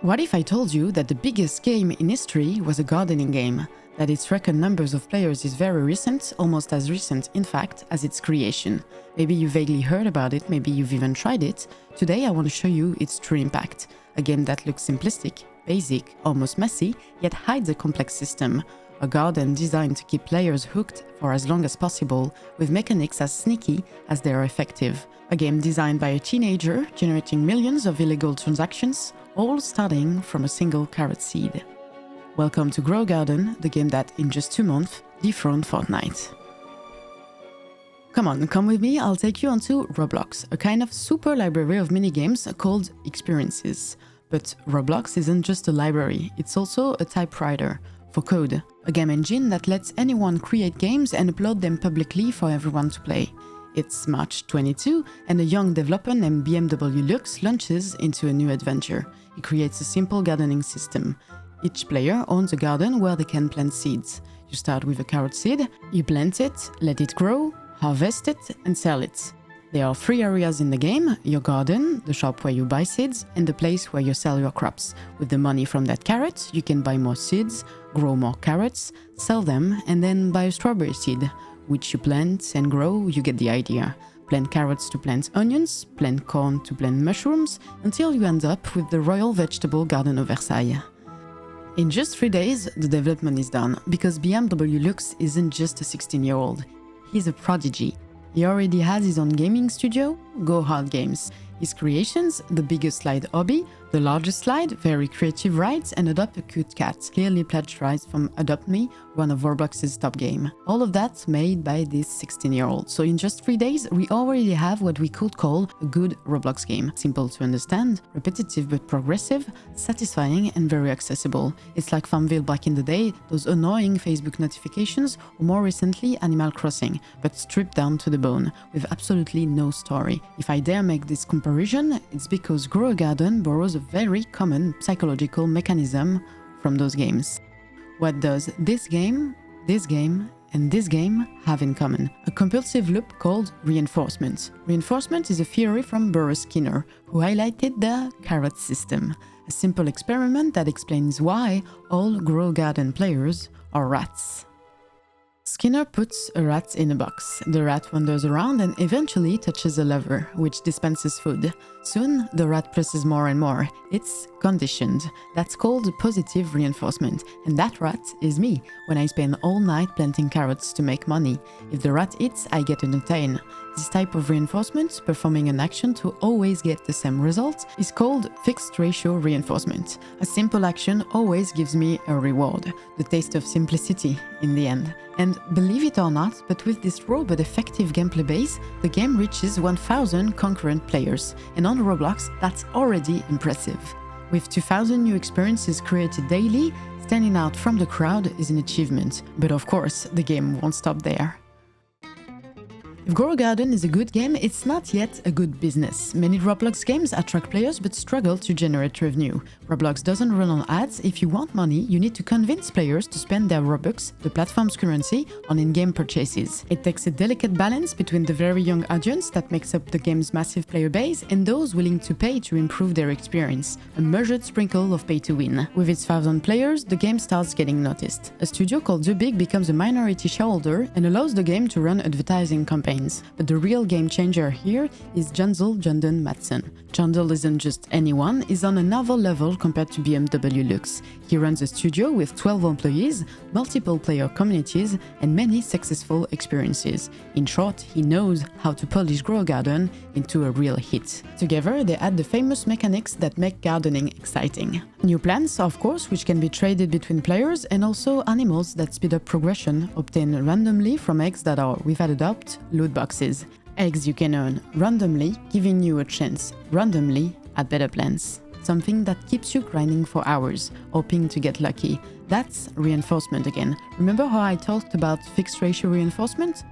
What if I told you that the biggest game in history was a gardening game? That its record numbers of players is very recent, almost as recent, in fact, as its creation. Maybe you vaguely heard about it, maybe you've even tried it. Today I want to show you its true impact. A game that looks simplistic, basic, almost messy, yet hides a complex system. A garden designed to keep players hooked for as long as possible, with mechanics as sneaky as they are effective. A game designed by a teenager, generating millions of illegal transactions, all starting from a single carrot seed. Welcome to Grow Garden, the game that, in just 2 months, dethroned Fortnite. Come with me, I'll take you onto Roblox, a kind of super library of minigames called experiences. But Roblox isn't just a library, it's also a typewriter for code, a game engine that lets anyone create games and upload them publicly for everyone to play. It's March 22, and a young developer named BMW Lux launches into a new adventure. He creates a simple gardening system. Each player owns a garden where they can plant seeds. You start with a carrot seed, you plant it, let it grow, harvest it, and sell it. There are 3 areas in the game: your garden, the shop where you buy seeds, and the place where you sell your crops. With the money from that carrot, you can buy more seeds, grow more carrots, sell them, and then buy a strawberry seed, which you plant and grow. You get the idea. Plant carrots to plant onions, plant corn to plant mushrooms, until you end up with the Royal Vegetable Garden of Versailles. In just 3 days, the development is done, because BMW Lux isn't just a 16-year-old. He's a prodigy. He already has his own gaming studio, Go Hard Games. His creations, the biggest slide Hobby, the largest slide, very creative rides, and Adopt a Cute Cat, clearly plagiarized from Adopt Me, one of Roblox's top game. All of that made by this 16-year-old. So in just 3 days, we already have what we could call a good Roblox game. Simple to understand, repetitive but progressive, satisfying and very accessible. It's like Farmville back in the day, those annoying Facebook notifications, or more recently Animal Crossing, but stripped down to the bone, with absolutely no story. If I dare make this comparison, it's because Grow a Garden borrows a very common psychological mechanism from those games. What does this game, and this game have in common? A compulsive loop called reinforcement. Reinforcement is a theory from Boris Skinner, who highlighted the carrot system, a simple experiment that explains why all Grow Garden players are rats. Skinner puts a rat in a box. The rat wanders around and eventually touches a lever, which dispenses food. Soon, the rat presses more and more. It's conditioned. That's called positive reinforcement. And that rat is me, when I spend all night planting carrots to make money. If the rat eats, I get an attain. This type of reinforcement, performing an action to always get the same result, is called fixed ratio reinforcement. A simple action always gives me a reward, the taste of simplicity in the end. And believe it or not, but with this raw but effective gameplay base, the game reaches 1000 concurrent players. And on Roblox, that's already impressive. With 2000 new experiences created daily, standing out from the crowd is an achievement. But of course, the game won't stop there. If Grow a Garden is a good game, it's not yet a good business. Many Roblox games attract players but struggle to generate revenue. Roblox doesn't run on ads. If you want money, you need to convince players to spend their Robux, the platform's currency, on in-game purchases. It takes a delicate balance between the very young audience that makes up the game's massive player base and those willing to pay to improve their experience. A measured sprinkle of pay to win. With its 1000 players, the game starts getting noticed. A studio called The Big becomes a minority shareholder and allows the game to run advertising campaigns. But the real game changer here is Jandel Matson. Jandel isn't just anyone, he's on another level compared to BMW Lux. He runs a studio with 12 employees, multiple player communities, and many successful experiences. In short, he knows how to polish Grow a Garden into a real hit. Together, they add the famous mechanics that make gardening exciting. New plants, of course, which can be traded between players, and also animals that speed up progression, obtained randomly from eggs that are, without a doubt, loot boxes. Eggs you can earn randomly, giving you a chance randomly at better plants. Something that keeps you grinding for hours, hoping to get lucky. That's reinforcement again. Remember how I talked about fixed ratio reinforcement?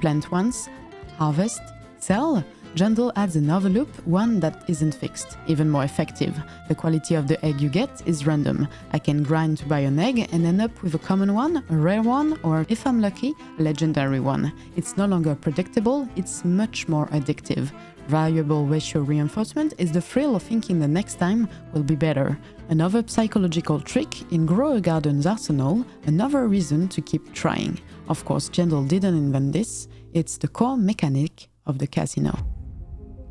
Plant once, harvest, sell. Jandel adds another loop, one that isn't fixed, even more effective. The quality of the egg you get is random. I can grind to buy an egg and end up with a common one, a rare one, or if I'm lucky, a legendary one. It's no longer predictable, it's much more addictive. Variable ratio reinforcement is the thrill of thinking the next time will be better. Another psychological trick in Grow a Garden's arsenal, another reason to keep trying. Of course, Jandal didn't invent this, it's the core mechanic of the casino.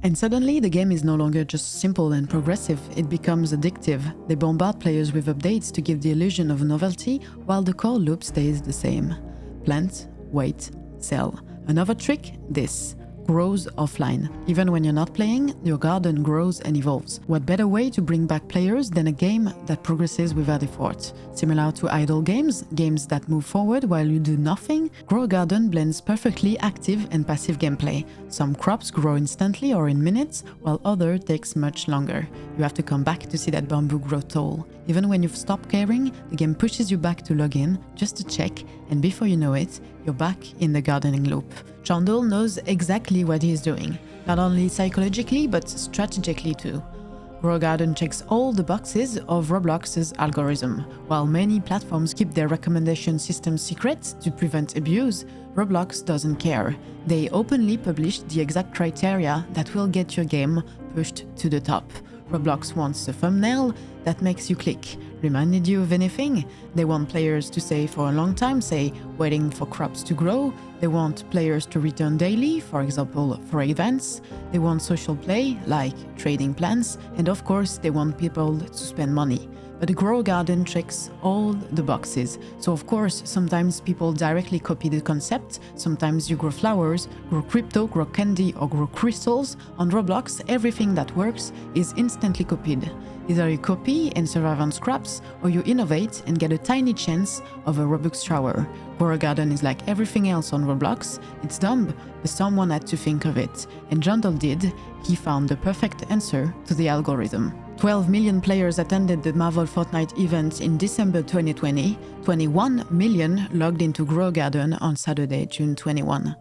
And suddenly, the game is no longer just simple and progressive, it becomes addictive. They bombard players with updates to give the illusion of novelty, while the core loop stays the same. Plant, wait, sell. Another trick, this. Grows offline. Even when you're not playing, your garden grows and evolves. What better way to bring back players than a game that progresses without effort? Similar to idle games, games that move forward while you do nothing, Grow a Garden blends perfectly active and passive gameplay. Some crops grow instantly or in minutes, while others takes much longer. You have to come back to see that bamboo grow tall. Even when you've stopped caring, the game pushes you back to log in, just to check, and before you know it, you're back in the gardening loop. Jandal knows exactly what he's doing, not only psychologically but strategically too. Grow a Garden checks all the boxes of Roblox's algorithm. While many platforms keep their recommendation system secret to prevent abuse, Roblox doesn't care. They openly publish the exact criteria that will get your game pushed to the top. Roblox wants a thumbnail that makes you click. Reminded you of anything? They want players to stay for a long time, say, waiting for crops to grow. They want players to return daily, for example, for events. They want social play, like trading plans. And of course, they want people to spend money. But Grow a Garden checks all the boxes. So of course, sometimes people directly copy the concept. Sometimes you grow flowers, grow crypto, grow candy, or grow crystals. On Roblox, everything that works is instantly copied. Either you copy and survive on scraps, or you innovate and get a tiny chance of a Robux shower. Grow a Garden is like everything else on Roblox. It's dumb, but someone had to think of it. And Jandal did. He found the perfect answer to the algorithm. 12 million players attended the Marvel Fortnite event in December 2020. 21 million logged into Grow a Garden on Saturday, June 21.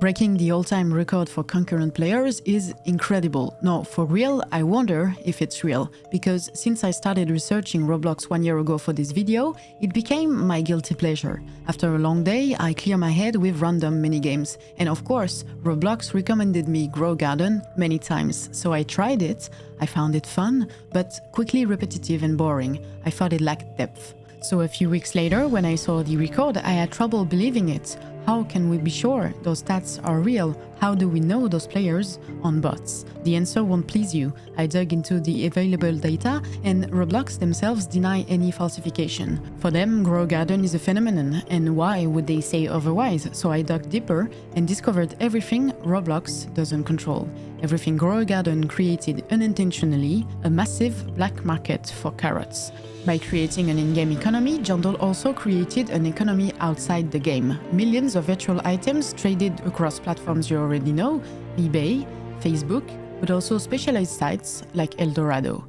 Breaking the all-time record for concurrent players is incredible. No, for real, I wonder if it's real, because since I started researching Roblox 1 year ago for this video, it became my guilty pleasure. After a long day, I clear my head with random minigames. And of course, Roblox recommended me Grow a Garden many times, so I tried it. I found it fun, but quickly repetitive and boring. I thought it lacked depth. So a few weeks later, when I saw the record, I had trouble believing it. How can we be sure those stats are real? How do we know those players on bots? The answer won't please you. I dug into the available data, and Roblox themselves deny any falsification. For them, Grow a Garden is a phenomenon, and why would they say otherwise? So I dug deeper and discovered everything Roblox doesn't control. Everything Grow a Garden created unintentionally, a massive black market for carrots. By creating an in-game economy, Jandal also created an economy outside the game. Millions of virtual items traded across platforms you already know, eBay, Facebook, but also specialized sites like Eldorado.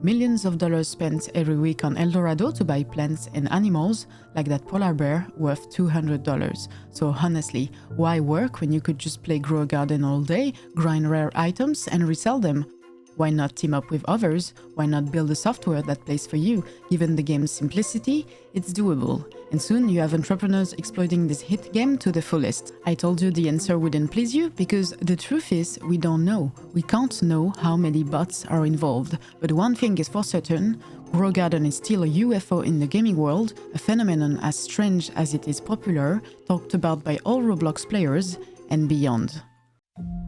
Millions of dollars spent every week on Eldorado to buy plants and animals, like that polar bear worth $200. So honestly, why work when you could just play Grow a Garden all day, grind rare items and resell them? Why not team up with others? Why not build a software that plays for you? Given the game's simplicity, it's doable. And soon you have entrepreneurs exploiting this hit game to the fullest. I told you the answer wouldn't please you because the truth is we don't know. We can't know how many bots are involved. But one thing is for certain, Grow a Garden is still a UFO in the gaming world, a phenomenon as strange as it is popular, talked about by all Roblox players and beyond.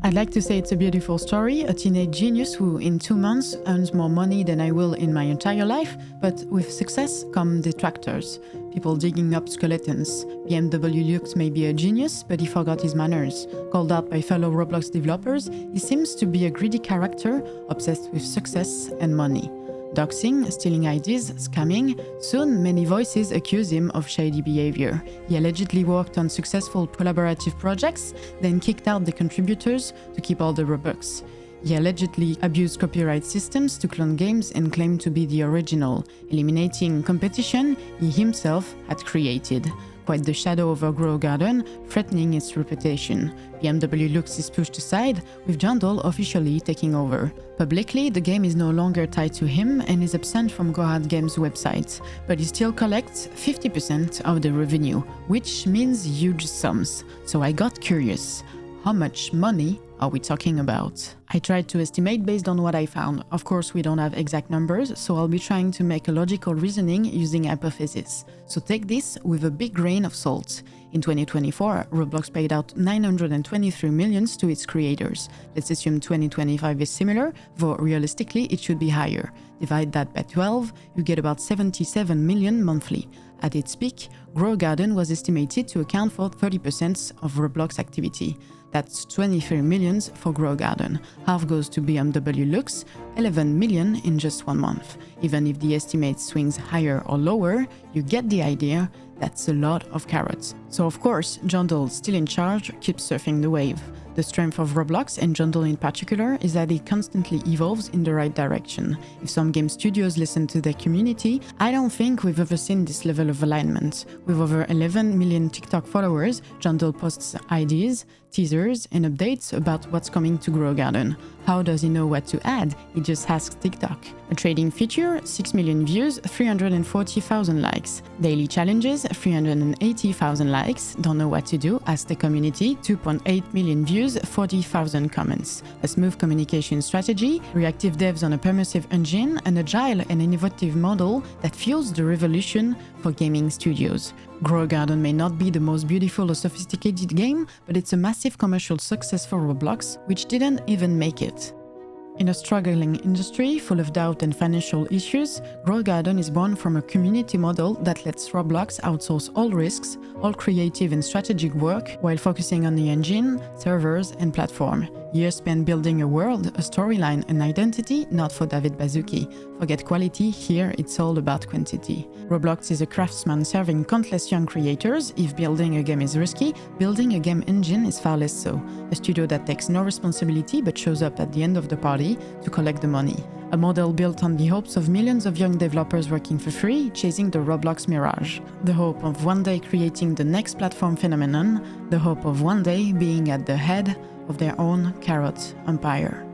I'd like to say it's a beautiful story, a teenage genius who in 2 months earns more money than I will in my entire life, but with success come detractors. People digging up skeletons. BMW Lux may be a genius, but he forgot his manners. Called out by fellow Roblox developers, he seems to be a greedy character, obsessed with success and money. Doxing, stealing IDs, scamming, soon many voices accuse him of shady behavior. He allegedly worked on successful collaborative projects, then kicked out the contributors to keep all the Robux. He allegedly abused copyright systems to clone games and claimed to be the original, eliminating competition he himself had created. Quite the shadow over Grow a Garden, threatening its reputation. BMW Lux is pushed aside, with Jandal officially taking over. Publicly, the game is no longer tied to him and is absent from Go Hard Games' website, but he still collects 50% of the revenue, which means huge sums. So I got curious. how much money are we talking about? I tried to estimate based on what I found. Of course, we don't have exact numbers, so I'll be trying to make a logical reasoning using hypothesis. So take this with a big grain of salt. In 2024, Roblox paid out 923 million to its creators. Let's assume 2025 is similar, though realistically it should be higher. Divide that by 12, you get about 77 million monthly. At its peak, Grow Garden was estimated to account for 30% of Roblox activity. That's 23 million for Grow Garden. Half goes to BMW Lux, 11 million in just 1 month. Even if the estimate swings higher or lower, you get the idea. That's a lot of carrots. So of course, Jondal, still in charge, keeps surfing the wave. The strength of Roblox, and Jondal in particular, is that it constantly evolves in the right direction. If some game studios listen to their community, I don't think we've ever seen this level of alignment. With over 11 million TikTok followers, Jondal posts ideas, teasers, and updates about what's coming to Grow Garden. How does he know what to add? He just asks TikTok. A trading feature, 6 million views, 340,000 likes. Daily challenges, 380,000 likes. Don't know what to do, ask the community, 2.8 million views, 40,000 comments. A smooth communication strategy, reactive devs on a permissive engine, an agile and innovative model that fuels the revolution for gaming studios. Grow Garden may not be the most beautiful or sophisticated game, but it's a massive commercial success for Roblox, which didn't even make it. In a struggling industry full of doubt and financial issues, Grow Garden is born from a community model that lets Roblox outsource all risks, all creative and strategic work, while focusing on the engine, servers, and platform. Years spent building a world, a storyline, an identity, not for David Baszucki. Forget quality, here it's all about quantity. Roblox is a craftsman serving countless young creators. If building a game is risky, building a game engine is far less so. A studio that takes no responsibility but shows up at the end of the party to collect the money. A model built on the hopes of millions of young developers working for free, chasing the Roblox mirage. The hope of one day creating the next platform phenomenon, the hope of one day being at the head of their own carrot empire.